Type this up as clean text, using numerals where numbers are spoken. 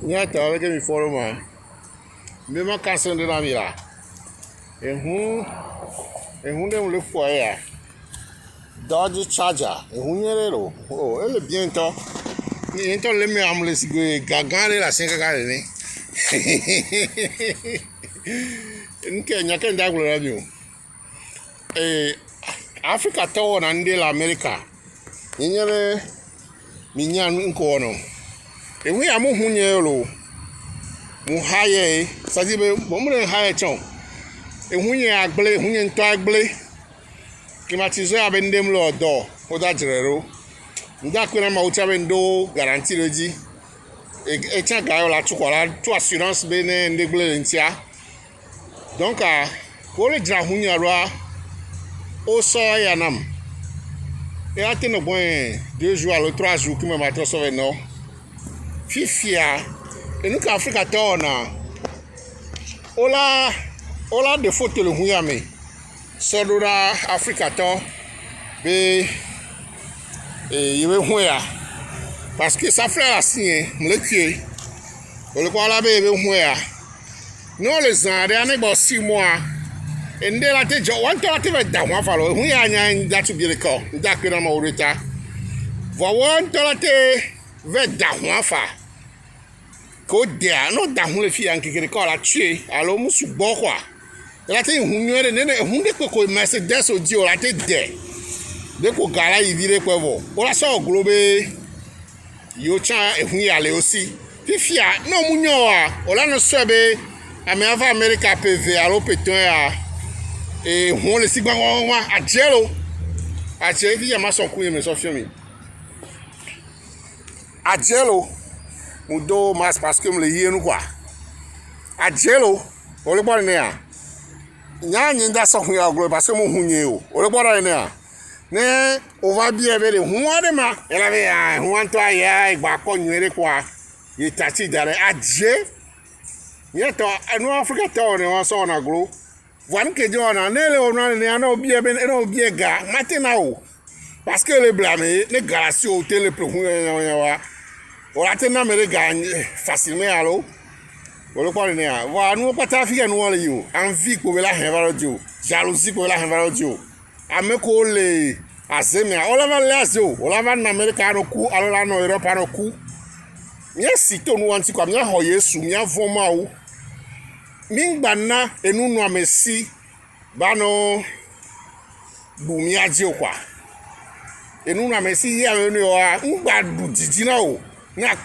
Nya ta le ke mi follow ma. Me ma cancer de la mira. Ehun de le fo ya. Dodge Charger. Ehun yere ro. Oh, elle est bien to. Ni to le me am le sigo gagan le la 5 ka le ni. Nke nya ke nda glo la mi o. Africa to na ndi la America. Nyere mi nya nko no. Ehun ya mo hunye ro. Mu haye sadi be mo mo haye chon ehunye agble ehunye nto agble klimatizo ya be ndem lo do o da jirero nda kwena ma ucha be ndo guarantee loji e cha gayo la tukola tu assurance be ne ndegble ntia donc ko le dra hunye ro o so ya nam e ate no bon 2 jours le 3 jours qui me mato so no fifia. Et nous qu'Afrique tourne, ola de faute le huyame. Sodora Afrique tourne, be yewe huya. Parce que ça fait la signe, le pied. Le quoi la be huya. Nous les ans, dernier bon 6 mois. Et nous la tête, on te la tête d'avant fallo. Huya nya d'atu bien le corps. D'accord ma oreta. Voilà on te la tête d'avant fa. Ko dia no da hu le fi an kekere ko la tue alo mu su bo kwa la te hu nyere ne hu de ko Mercedes o di o la te de ko gala yivire ko bo o la so globe yo cha hu ya le osi fifia no mu nyo a o la no so be ame ava America PV alo peton ya hu le sigba wa ajelo fi ya ma so ku me so fiomi ajelo mudo mas parce que me le yenu quoi ajelo o le bo ne a nya nyi nda so hu ya glo parce que mo hunye o le bo ne a ne o va bien ver hu ade ma ela be ya hu anto aya igba ko nyere kwa ye tati dare aje ye to anu Africa to ne won so na glo wan ke jo na ne le o na ne na obi e be na obi e ga matina o parce que le blâmer ne galasi o tele pe hu ya on a tellement me gagner facilement allo on le parle né voilà nous pas trafiquer nous le yo envie ko la hen va dio jalousie ko la hen va dio ameko le azeme on la va lazo on la va na America no ku allo la no Europe no ku yes to no anti kwa mia ho yesu mia voma o mingba na enu no amesi ba no bu mia ji kwa enu no amesi ya no a ngba du jiji na o na